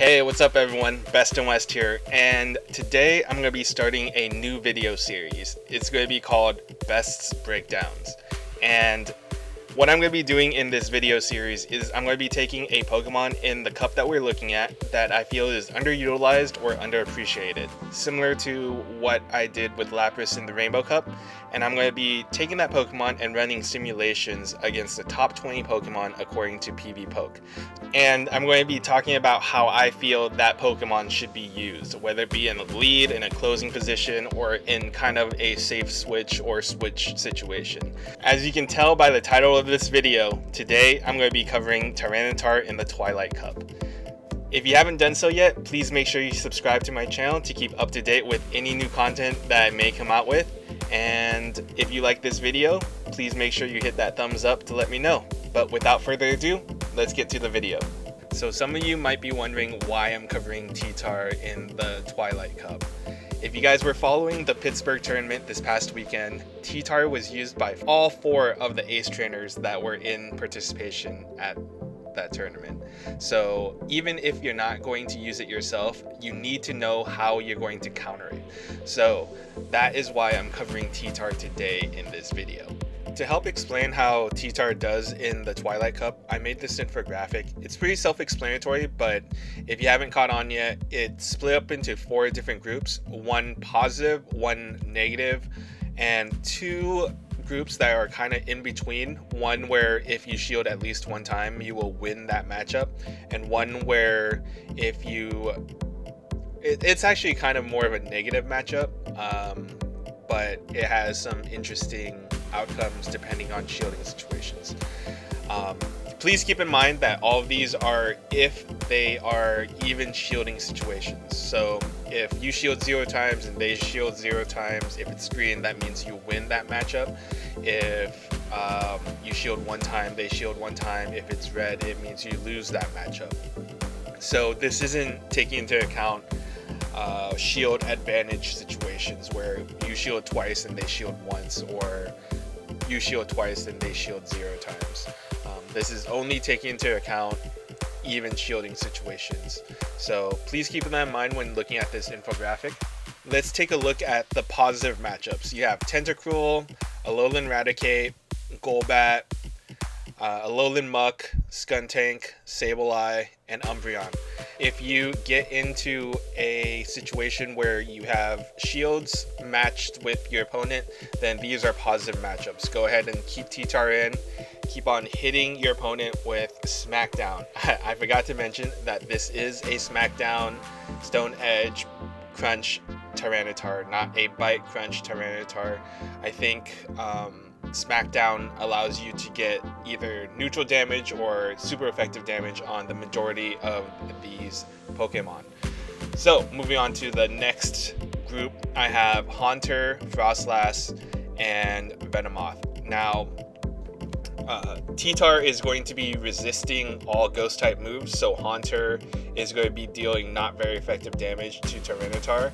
Hey, what's up everyone? Bestinwest here, and today I'm going to be starting a new video series. It's going to be called Best's Breakdowns, and what I'm going to be doing in this video series is I'm going to be taking a Pokemon in the cup that we're looking at that I feel is underutilized or underappreciated, similar to what I did with Lapras in the Rainbow Cup, and I'm going to be taking that Pokemon and running simulations against the top 20 Pokemon according to PvPoke. And I'm going to be talking about how I feel that Pokemon should be used, whether it be in a lead, in a closing position, or in kind of a safe switch or switch situation. As you can tell by the title of this video, today I'm going to be covering Tyranitar in the Twilight Cup. If you haven't done so yet, please make sure you subscribe to my channel to keep up to date with any new content that I may come out with. And if you like this video, please make sure you hit that thumbs up to let me know. But without further ado, let's get to the video. So some of you might be wondering why I'm covering Ttar in the Twilight Cup. If you guys were following the Pittsburgh tournament this past weekend, Ttar was used by all 4 of the ace trainers that were in participation at that tournament. So even if you're not going to use it yourself, you need to know how you're going to counter it. So that is why I'm covering Ttar today in this video. To help explain how Ttar does in the Twilight Cup, I made this infographic. It's pretty self-explanatory, but if you haven't caught on yet, it's split up into 4 different groups, 1 positive, 1 negative, and 2 groups that are kind of in between. One where if you shield at least 1 time, you will win that matchup, and one where if you... It's actually kind of more of a negative matchup, but it has some interesting outcomes depending on shielding situations. Please keep in mind that all of these are if they are even shielding situations. So if you shield 0 times and they shield 0 times, if it's green, that means you win that matchup. If you shield 1 time, they shield 1 time. If it's red, it means you lose that matchup. So this isn't taking into account shield advantage situations where you shield twice and they shield once, or you shield twice and they shield 0 times. This is only taking into account even shielding situations. So please keep that in mind when looking at this infographic. Let's take a look at the positive matchups. You have Tentacruel, Alolan Raticate, Golbat, Alolan Muck, Skuntank, Sableye, and Umbreon. If you get into a situation where you have shields matched with your opponent, then these are positive matchups. Go ahead and keep Ttar in. Keep on hitting your opponent with Smackdown. I forgot to mention that this is a Smackdown Stone Edge Crunch Tyranitar, not a Bite Crunch Tyranitar. I think Smackdown allows you to get either neutral damage or super effective damage on the majority of these Pokemon. So moving on to the next group, I have Haunter, Frostlass, and Venomoth. Now Ttar is going to be resisting all ghost type moves, so Haunter is going to be dealing not very effective damage to Tyranitar,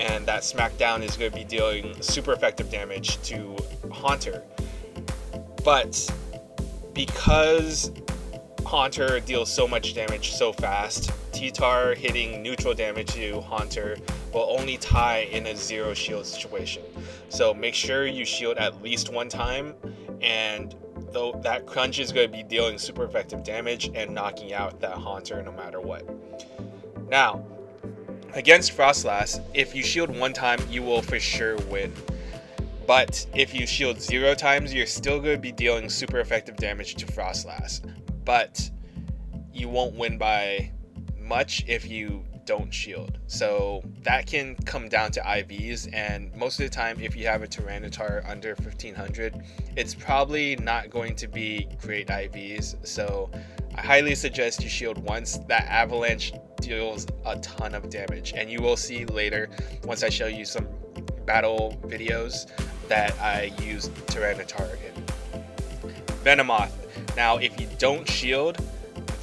and that Smackdown is going to be dealing super effective damage to Haunter. But because Haunter deals so much damage so fast, Ttar hitting neutral damage to Haunter will only tie in a 0 shield situation. So make sure you shield at least 1 time, and though that Crunch is going to be dealing super effective damage and knocking out that Haunter no matter what. Now, against Frostlass, if you shield 1 time, you will for sure win. But if you shield 0 times, you're still going to be dealing super effective damage to Frostlass. But you won't win by much if you don't shield. So that can come down to IVs, and most of the time if you have a Tyranitar under 1500, it's probably not going to be great IVs. So I highly suggest you shield once. That Avalanche deals a ton of damage, and you will see later once I show you some battle videos that I use Tyranitar in. Venomoth. Now if you don't shield,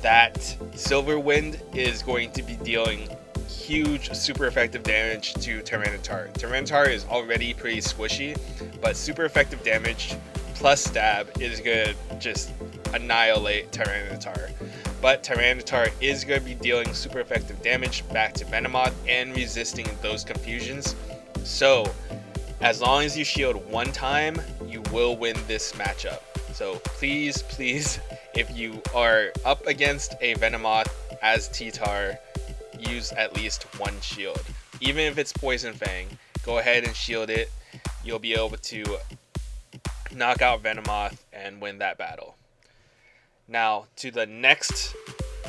that Silver Wind is going to be dealing huge super effective damage to Tyranitar. Tyranitar is already pretty squishy, but super effective damage plus stab is gonna just annihilate Tyranitar. but Tyranitar is going to be dealing super effective damage back to Venomoth and resisting those confusions. So as long as you shield one time, you will win this matchup. So please, if you are up against a Venomoth as Ttar, use at least one shield. Even if it's Poison Fang, go ahead and shield it. You'll be able to knock out Venomoth and win that battle. Now to the next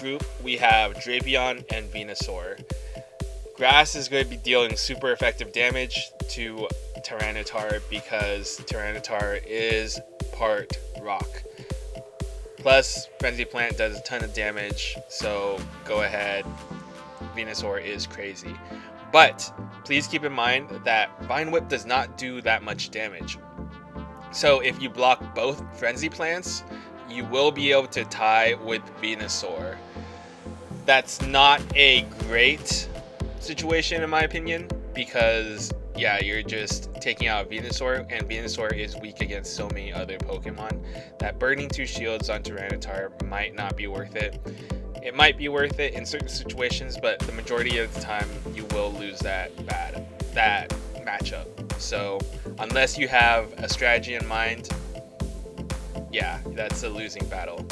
group, we have Drapion and Venusaur. Grass is going to be dealing super effective damage to Tyranitar because Tyranitar is part rock. Plus, Frenzy Plant does a ton of damage, so go ahead. Venusaur is crazy. But please keep in mind that Vine Whip does not do that much damage. So if you block both Frenzy Plants, you will be able to tie with Venusaur. That's not a great situation in my opinion, because yeah, you're just taking out Venusaur, and Venusaur is weak against so many other Pokemon that burning 2 shields on Tyranitar might not be worth it. It might be worth it in certain situations, but the majority of the time you will lose that matchup. So unless you have a strategy in mind, yeah, that's a losing battle.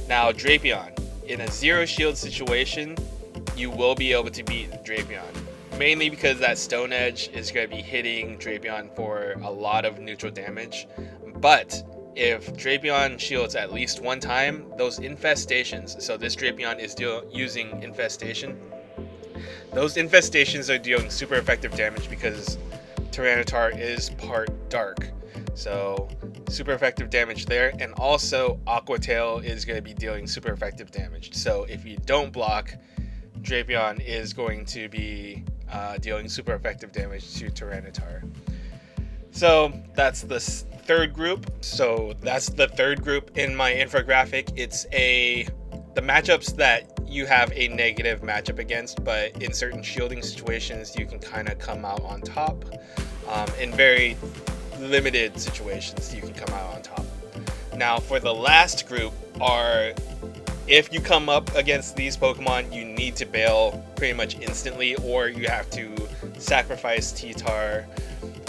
Now Drapion, in a 0 shield situation, you will be able to beat Drapion. Mainly because that Stone Edge is going to be hitting Drapion for a lot of neutral damage. But if Drapion shields at least one time, those infestations, so this Drapion is using infestation, those infestations are dealing super effective damage because Tyranitar is part dark. So super effective damage there, and also Aqua Tail is going to be dealing super effective damage. So if you don't block, Drapion is going to be dealing super effective damage to Tyranitar. So that's the third group. So that's the third group in my infographic. It's the matchups that you have a negative matchup against, but in certain shielding situations you can kind of come out on top. In very limited situations you can come out on top. Now for the last group are, if you come up against these Pokemon, you need to bail pretty much instantly, or you have to sacrifice Ttar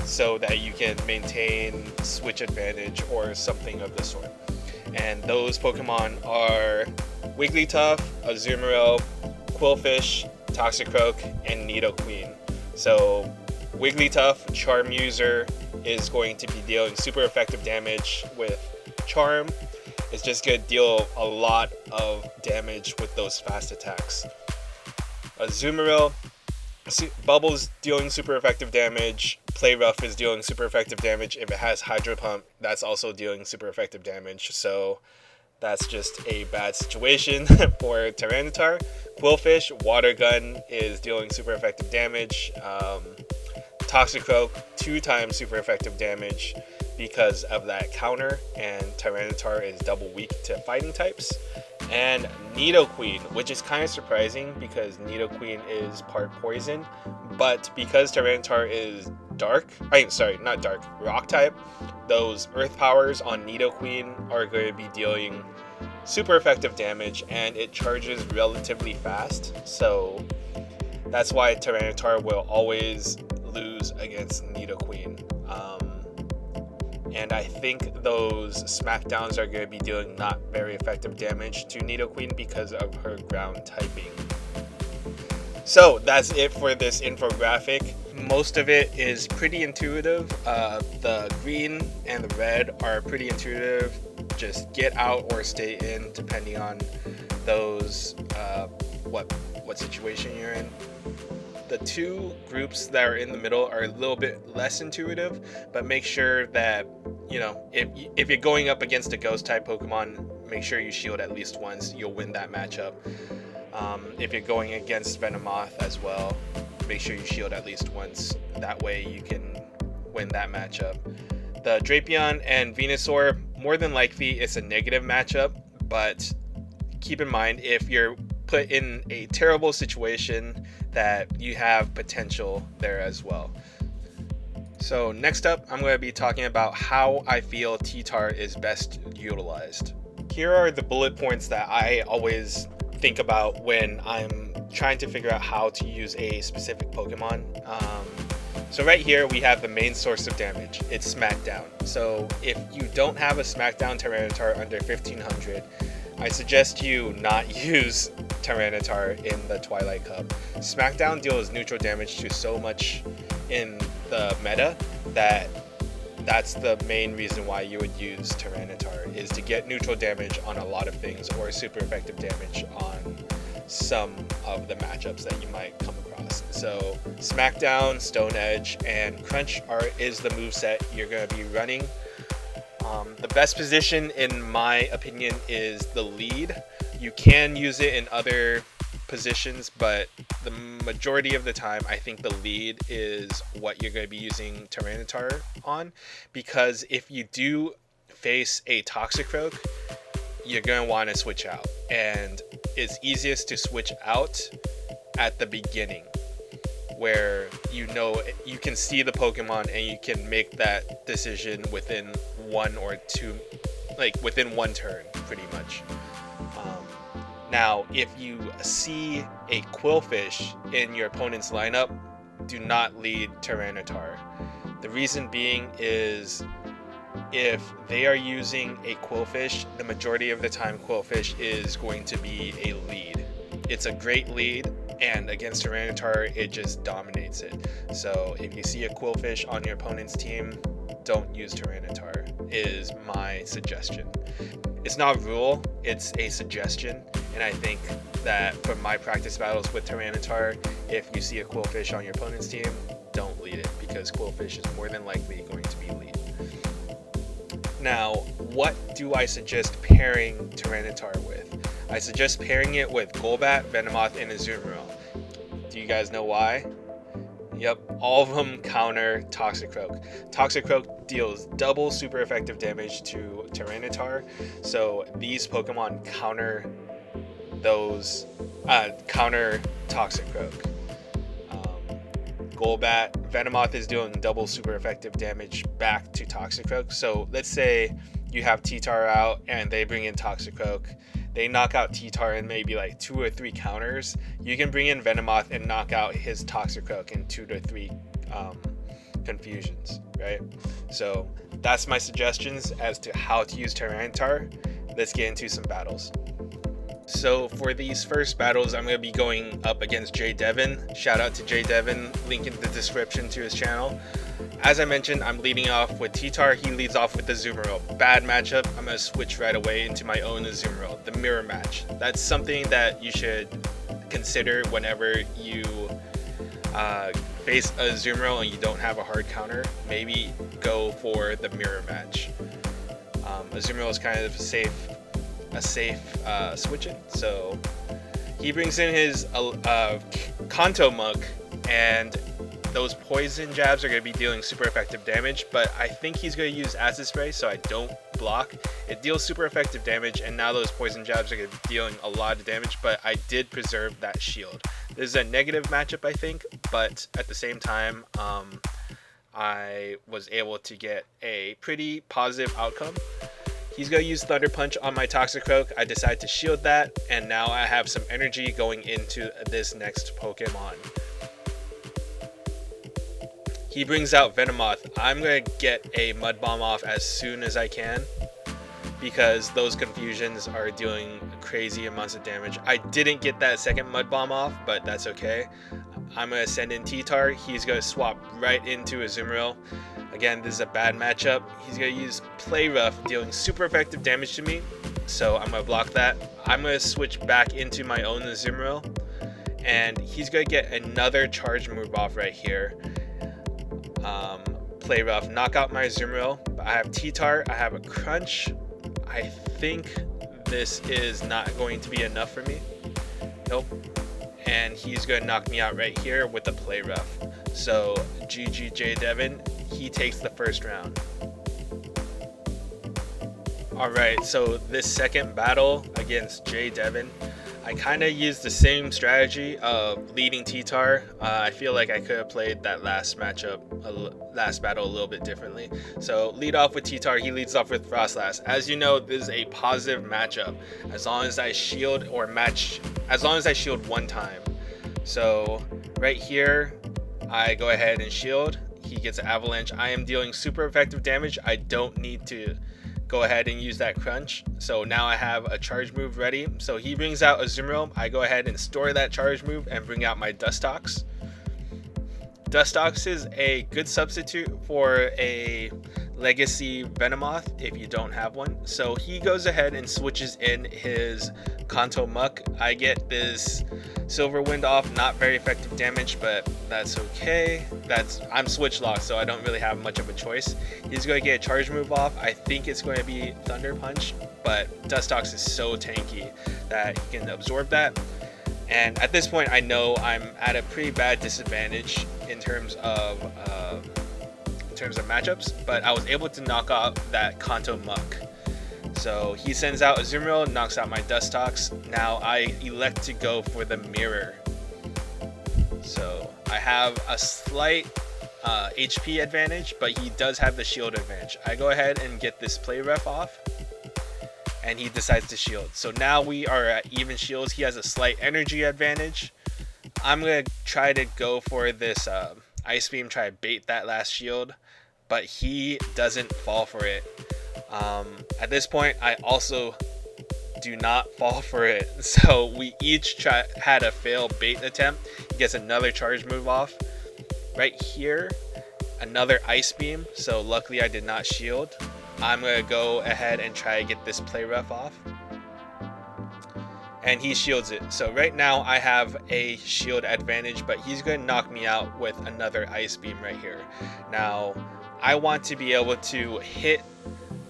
so that you can maintain switch advantage or something of the sort. And those Pokemon are Wigglytuff, Azumarill, Quillfish, Toxicroak, and Nidoqueen. So Wigglytuff, Charm user, is going to be dealing super effective damage with Charm. It's just going to deal a lot of damage with those fast attacks. Azumarill, Bubble's dealing super effective damage. Play Rough is dealing super effective damage. If it has Hydro Pump, that's also dealing super effective damage. So that's just a bad situation for Tyranitar. Quillfish, Water Gun, is dealing super effective damage. Toxicroak, 2 times super effective damage because of that counter, and Tyranitar is double weak to fighting types. And Nidoqueen, which is kind of surprising because Nidoqueen is part poison, but because Tyranitar is rock type, those earth powers on Nidoqueen are going to be dealing super effective damage, and it charges relatively fast, so that's why Tyranitar will always lose against Nidoqueen. And I think those smackdowns are going to be dealing not very effective damage to Nidoqueen because of her ground typing. So that's it for this infographic. Most of it is pretty intuitive. The green and the red are pretty intuitive. Just get out or stay in depending on those what situation you're in. The 2 groups that are in the middle are a little bit less intuitive, but make sure that, you know, if you're going up against a ghost type Pokemon, make sure you shield at least once. You'll win that matchup. If you're going against Venomoth as well, make sure you shield at least once. That way you can win that matchup. The Drapion and Venusaur, more than likely it's a negative matchup, but keep in mind if you're put in a terrible situation that you have potential there as well. So next up, I'm going to be talking about how I feel Ttar is best utilized. Here are the bullet points that I always think about when I'm trying to figure out how to use a specific Pokemon. So right here we have the main source of damage. It's Smackdown. So if you don't have a Smackdown Tyranitar under 1500, I suggest you not use Tyranitar in the Twilight Cup. Smackdown deals neutral damage to so much in the meta that that's the main reason why you would use Tyranitar, is to get neutral damage on a lot of things, or super effective damage on some of the matchups that you might come across. So Smackdown, Stone Edge, and Crunch is the moveset you're going to be running. The best position, in my opinion, is the lead. You can use it in other positions, but the majority of the time I think the lead is what you're going to be using Tyranitar on, because if you do face a Toxicroak, you're going to want to switch out, and it's easiest to switch out at the beginning, where you know you can see the Pokemon and you can make that decision within one or two, like within one turn pretty much. Now if you see a Quillfish in your opponent's lineup, do not lead Tyranitar. The reason being is, if they are using a Quillfish, the majority of the time Quillfish is going to be a lead. It's a great lead, and against Tyranitar it just dominates it. So if you see a Quillfish on your opponent's team, don't use Tyranitar, is my suggestion. It's not a rule, it's a suggestion, and I think that from my practice battles with Tyranitar, if you see a Quillfish on your opponent's team, don't lead it, because Quillfish is more than likely going to be lead. Now, what do I suggest pairing Tyranitar with? I suggest pairing it with Golbat, Venomoth, and Azumarill. Do you guys know why? Yep, all of them counter Toxicroak. Toxicroak deals double super effective damage to Tyranitar, so these Pokemon counter Toxicroak. Golbat, Venomoth is doing double super effective damage back to Toxicroak. So let's say you have Ttar out and they bring in Toxicroak. They knock out Ttar in maybe like 2 or 3 counters. You can bring in Venomoth and knock out his Toxicroak in 2 to 3 confusions, right? So that's my suggestions as to how to use Tyranitar. Let's get into some battles. So for these first battles, I'm going to be going up against Jay Devin. Shout out to Jay Devin, link in the description to his channel. As I mentioned, I'm leading off with Ttar. He leads off with Azumarill. Bad matchup. I'm going to switch right away into my own Azumarill, the mirror match. That's something that you should consider whenever you face a Azumarill and you don't have a hard counter. Maybe go for the mirror match. Azumarill is kind of a safe switch in. So he brings in his Kanto Muk, and those poison jabs are going to be dealing super effective damage, but I think he's going to use Acid Spray, so I don't block. It deals super effective damage, and now those poison jabs are going to be dealing a lot of damage, but I did preserve that shield. This is a negative matchup, I think, but at the same time, I was able to get a pretty positive outcome. He's going to use Thunder Punch on my Toxicroak. I decided to shield that, and now I have some energy going into this next Pokemon. He brings out Venomoth. I'm going to get a Mud Bomb off as soon as I can, because those confusions are dealing crazy amounts of damage. I didn't get that second Mud Bomb off, but that's okay. I'm going to send in Ttar. He's going to swap right into Azumarill. Again, this is a bad matchup. He's going to use Play Rough, dealing super effective damage to me, so I'm going to block that. I'm going to switch back into my own Azumarill, and he's going to get another charge move off right here. Play Rough, knock out my Azumarill. I have Ttar, I have a Crunch. I think this is not going to be enough for me. Nope. And he's going to knock me out right here with the Play Rough. So GG Jay Devin, he takes the first round. Alright, so this second battle against Jay Devin, I kind of used the same strategy of leading Ttar. I feel like I could have played that last matchup, last battle a little bit differently. So lead off with Ttar, he leads off with Frostlass. As you know, this is a positive matchup as long as I shield or match, as long as I shield one time. So right here, I go ahead and shield. He gets an avalanche. I am dealing super effective damage. I don't need to go ahead and use that crunch. So now I have a charge move ready. So he brings out Azumarill. I go ahead and store that charge move and bring out my Dustox. Dustox is a good substitute for a Legacy Venomoth if you don't have one. So he goes ahead and switches in his Kanto Muck. I get this Silver Wind off, not very effective damage, but that's okay. I'm switch locked, so I don't really have much of a choice. He's going to get a charge move off. I think it's going to be Thunder Punch, but Dustox is so tanky that he can absorb that. And at this point, I know I'm at a pretty bad disadvantage in terms of matchups, but I was able to knock out that Kanto Muck. So he sends out Azumarill, knocks out my Dustox. Now I elect to go for the Mirror. So I have a slight HP advantage, but he does have the shield advantage. I go ahead and get this play ref off, and he decides to shield. So now we are at even shields. He has a slight energy advantage. I'm going to try to go for this Ice Beam, try to bait that last shield, but he doesn't fall for it. At this point, I also do not fall for it. So we each had a failed bait attempt. He gets another charge move off. Right here, another Ice Beam. So luckily I did not shield. I'm going to go ahead and try to get this play ref off. And he shields it. So right now I have a shield advantage, but he's going to knock me out with another Ice Beam right here. Now, I want to be able to hit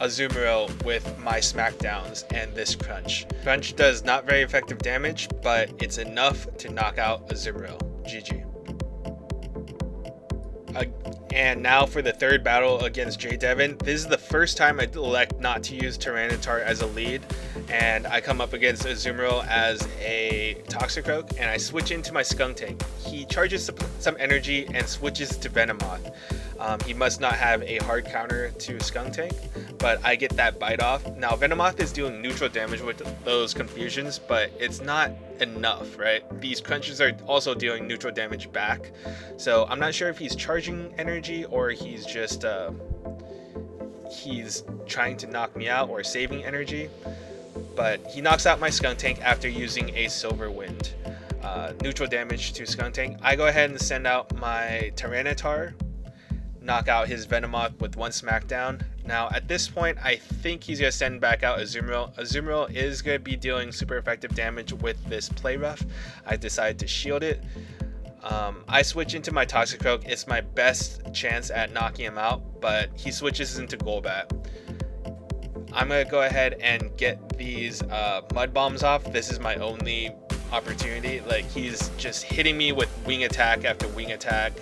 Azumarill with my smackdowns and this crunch. Crunch does not very effective damage, but it's enough to knock out Azumarill. GG. And now for the third battle against J Devin. This is the first time I elect not to use Tyranitar as a lead, and I come up against Azumarill as a Toxicroak, and I switch into my Skuntank. He charges some energy and switches to Venomoth. He must not have a hard counter to Skuntank, but I get that bite off. Now Venomoth is doing neutral damage with those confusions, but it's not enough, right? These crunches are also dealing neutral damage back. So I'm not sure if he's charging energy or he's just he's trying to knock me out or saving energy. But he knocks out my Skuntank after using a Silver Wind. Neutral damage to Skuntank. I go ahead and send out my Tyranitar, knock out his Venomoth with one smackdown. Now at this point, I think he's going to send back out Azumarill. Azumarill is going to be dealing super effective damage with this play rough. I decide to shield it. I switch into my Toxicroak. It's my best chance at knocking him out, but he switches into Golbat. I'm going to go ahead and get these Mud Bombs off. This is my only opportunity. Like, he's just hitting me with wing attack after wing attack.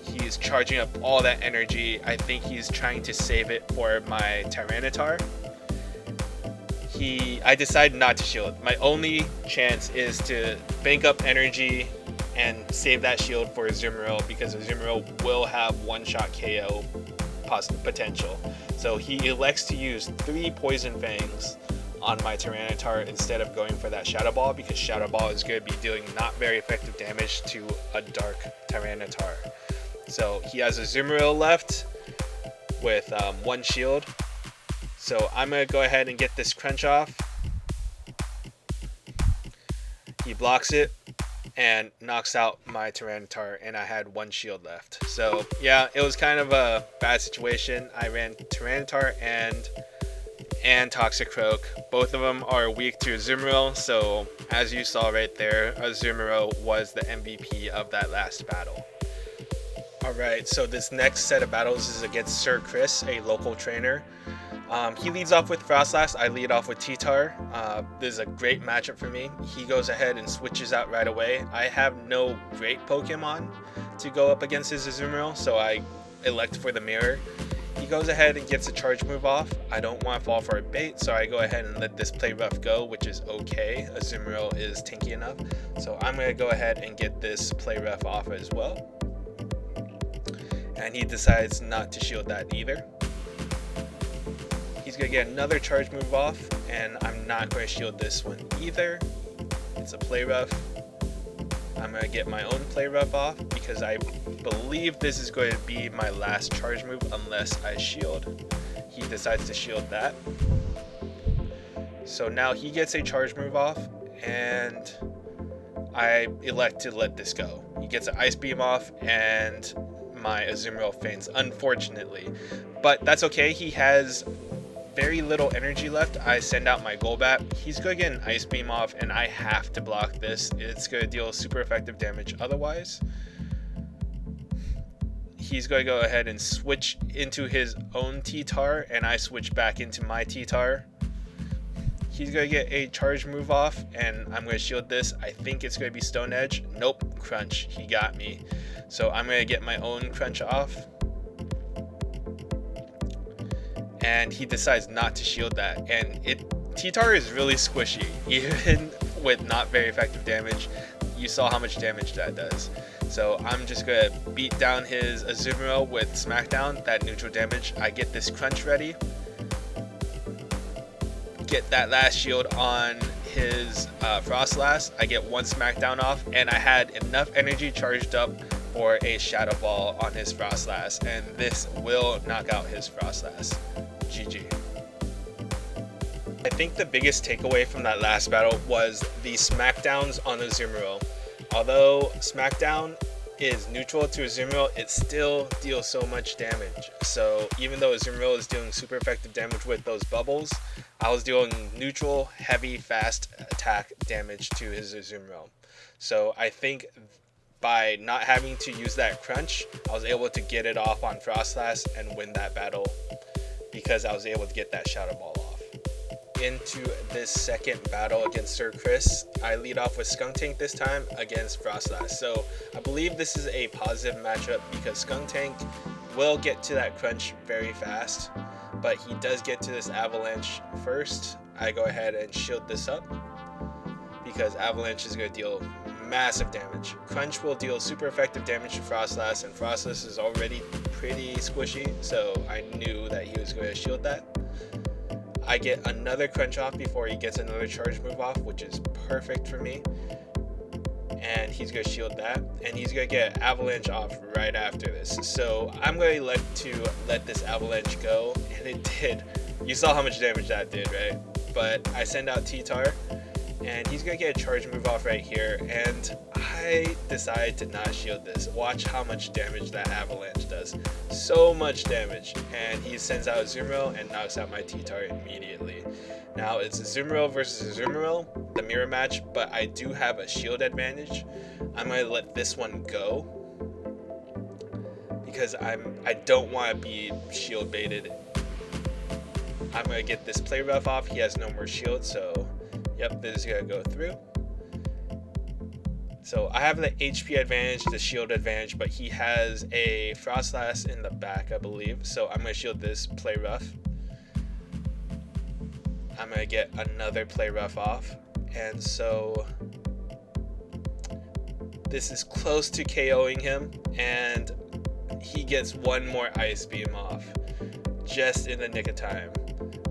He's charging up all that energy. I think he's trying to save it for my Tyranitar. I decided not to shield. My only chance is to bank up energy and save that shield for Azumarill, because Azumarill will have one-shot KO potential. So he elects to use 3 Poison Fangs on my Tyranitar instead of going for that Shadow Ball, because Shadow Ball is going to be doing not very effective damage to a Dark Tyranitar. So he has a Azumarill left with 1 shield. So I'm going to go ahead and get this crunch off. He blocks it and knocks out my Tyranitar, and I had 1 shield left. So yeah, it was kind of a bad situation. I ran Tyranitar and Toxicroak. Both of them are weak to Azumarill, so as you saw right there, Azumarill was the MVP of that last battle. Alright, so this next set of battles is against Sir Chris, a local trainer. He leads off with Frostlass, I lead off with Ttar. This is a great matchup for me. He goes ahead and switches out right away. I have no great Pokemon to go up against his Azumarill, so I elect for the Mirror. he goes ahead and gets a charge move off. I don't want to fall for a bait, so I go ahead and let this play rough go, which is okay. Azumarill is tanky enough, so I'm going to go ahead and get this play rough off as well. And he decides not to shield that either. He's going to get another charge move off, and I'm not going to shield this one either. It's a play rough. I'm going to get my own play rough off because I believe this is going to be my last charge move unless I shield. He decides to shield that. So now he gets a charge move off, and I elect to let this go. He gets an ice beam off, and my Azumarill faints, unfortunately. But that's okay. He has very little energy left. I send out my Golbat. He's going to get an ice beam off, and I have to block this. It's going to deal super effective damage otherwise. He's going to go ahead and switch into his own Ttar, and I switch back into my Ttar. He's going to get a charge move off, and I'm going to shield this. I think it's going to be Stone Edge. Nope, Crunch. He got me. So I'm going to get my own Crunch off. And he decides not to shield that. And Ttar is really squishy, even with not very effective damage. You saw how much damage that does. So I'm just going to beat down his Azumarill with Smackdown, that neutral damage. I get this Crunch ready. Get that last shield on his Frostlass. I get one Smackdown off, and I had enough energy charged up for a Shadow Ball on his Frostlass, and this will knock out his Frostlass. GG. I think the biggest takeaway from that last battle was the Smackdowns on Azumarill. Although Smackdown is neutral to Azumarill, it still deals so much damage. So even though Azumarill is dealing super effective damage with those bubbles, I was dealing neutral, heavy, fast attack damage to his Azumarill. So I think by not having to use that Crunch, I was able to get it off on Frostlass and win that battle because I was able to get that Shadow Ball off. Into this second battle against Sir Chris, I lead off with Skuntank this time against Frostlass. So I believe this is a positive matchup because Skuntank will get to that Crunch very fast, but he does get to this Avalanche first. I go ahead and shield this up because Avalanche is going to deal massive damage. Crunch will deal super effective damage to Frostlass, and Frostlass is already pretty squishy, so I knew that he was going to shield that. I get another Crunch off before he gets another charge move off, which is perfect for me. And he's going to shield that, and he's going to get Avalanche off right after this. So I'm going to let this Avalanche go, and it did. You saw how much damage that did, right? But I send out Ttar, and he's going to get a charge move off right here, and I decide to not shield this. Watch how much damage that Avalanche does. So much damage. And he sends out Azumarill and knocks out my Ttar immediately. Now it's Azumarill versus Azumarill, the mirror match, but I do have a shield advantage. I'm going to let this one go because I don't want to be shield baited. I'm going to get this play rough off. He has no more shield, so yep, this is going to go through. So I have the HP advantage, the shield advantage, but he has a Frostlass in the back, I believe. So I'm going to shield this play rough. I'm going to get another play rough off. And so this is close to KOing him, and he gets one more ice beam off just in the nick of time.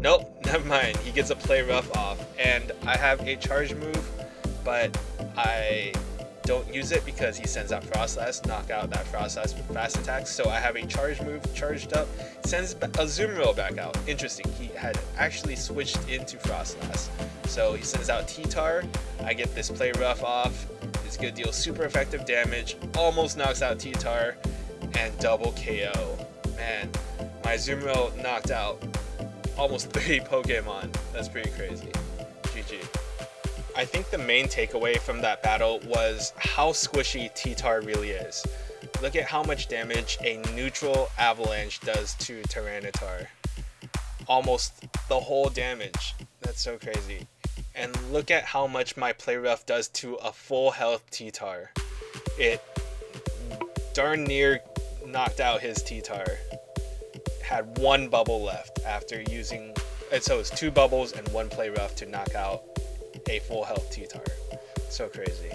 Nope, never mind. He gets a play rough off, and I have a charge move, but I don't use it because he sends out Frostlass, knock out that Frostlass with fast attacks. So I have a charge move charged up, sends Azumarill back out. Interesting, he had actually switched into Frostlass. So he sends out Ttar, I get this play rough off. It's gonna deal super effective damage, almost knocks out Ttar, and double KO. Man, my Azumarill knocked out almost 3 Pokemon. That's pretty crazy. GG. I think the main takeaway from that battle was how squishy Ttar really is. Look at how much damage a neutral Avalanche does to Tyranitar. Almost the whole damage. That's so crazy. And look at how much my play rough does to a full health Ttar. It darn near knocked out his Ttar. had one bubble left after using, so it's 2 bubbles and 1 play rough to knock out a full health Ttar. So crazy.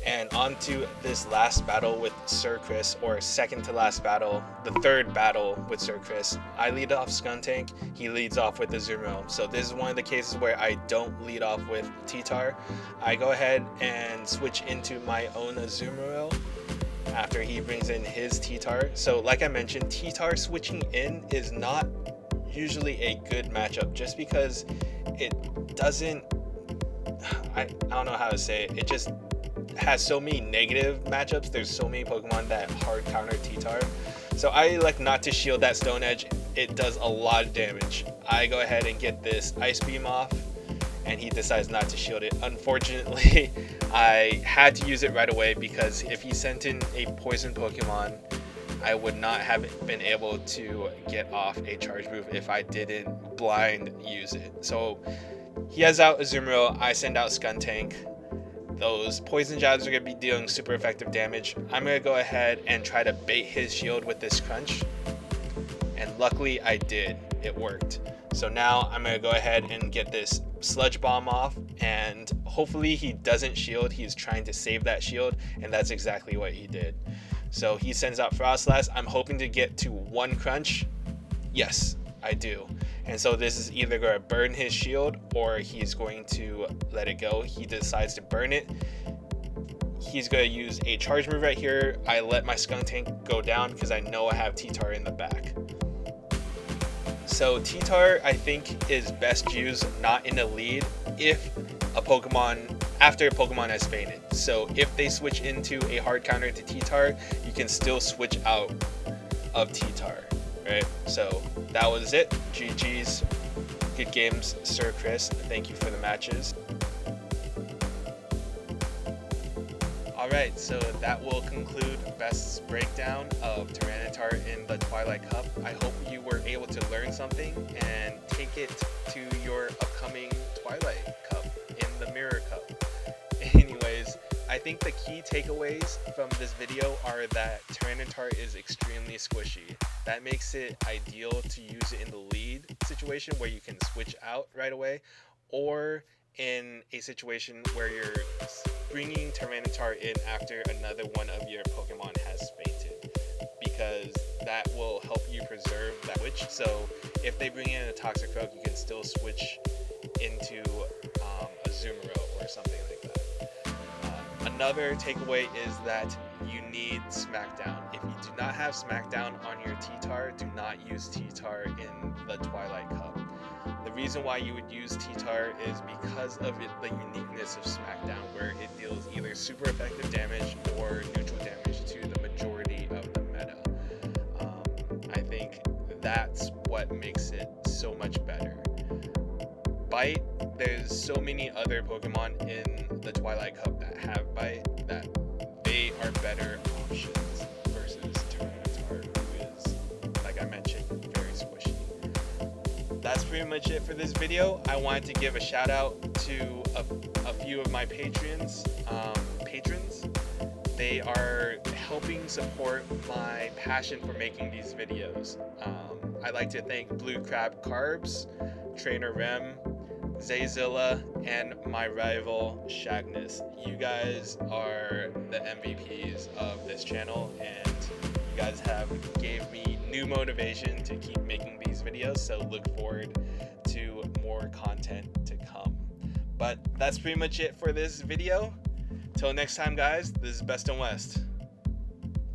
And on to this last battle with Sir Chris, or second to last battle, the third battle with Sir Chris. I lead off Skuntank, he leads off with Azumarill. So this is one of the cases where I don't lead off with Ttar. I go ahead and switch into my own Azumarill after he brings in his Ttar. So like I mentioned, Ttar switching in is not usually a good matchup just because it doesn't, I don't know how to say it, it just has so many negative matchups. There's so many Pokemon that hard counter Ttar. So I elect not to shield that Stone Edge. It does a lot of damage. I go ahead and get this Ice Beam off, and he decides not to shield it. Unfortunately, I had to use it right away because if he sent in a poison Pokemon, I would not have been able to get off a charge move if I didn't blind use it. So he has out Azumarill, I send out Skuntank. Those poison jabs are going to be dealing super effective damage. I'm going to go ahead and try to bait his shield with this crunch. And luckily I did. It worked. So now I'm going to go ahead and get this Sludge Bomb off. And hopefully he doesn't shield. He's trying to save that shield. And that's exactly what he did. So he sends out Frostlass. I'm hoping to get to 1 crunch. Yes, I do. And so this is either going to burn his shield or he's going to let it go. He decides to burn it. He's going to use a charge move right here. I let my Skuntank go down because I know I have Ttar in the back. So Ttar, I think, is best used not in a lead if a Pokemon, after a Pokemon has fainted. So if they switch into a hard counter to Ttar, you can still switch out of Ttar. Right, so that was it. GG's. Good games, Sir Chris. Thank you for the matches. Alright, so that will conclude Best's breakdown of Tyranitar in the Twilight Cup. I hope you were able to learn something and take it to your upcoming Twilight Cup in the Mirror Cup. Anyways, I think the key takeaways from this video are that Tyranitar is extremely squishy. That makes it ideal to use it in the lead situation where you can switch out right away, or in a situation where you're bringing Tyranitar in after another one of your Pokemon has fainted, because that will help you preserve that switch. So if they bring in a Toxic Rogue, you can still switch into a Azumarill or something like that. Another takeaway is that you need Smackdown. If you do not have Smackdown on your Ttar, do not use Ttar in the Twilight Cup. The reason why you would use Ttar is because of the uniqueness of Smackdown, where it deals either super effective damage or neutral damage to the majority of the meta. I think that's what makes it so much better. Bite, there's so many other Pokemon in the Twilight Cup that have Bite that they are better options versus Tyranitar, who is, like I mentioned, very squishy. That's pretty much it for this video. I wanted to give a shout out to a few of my patrons. They are helping support my passion for making these videos. I'd like to thank Blue Crab Carbs, Trainer Rem, Zayzilla, and my rival Shagnus. You guys are the MVPs of this channel, and you guys have gave me new motivation to keep making these videos, so look forward to more content to come. But that's pretty much it for this video. Till next time, guys, this is Bestinwest.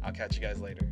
I'll catch you guys later.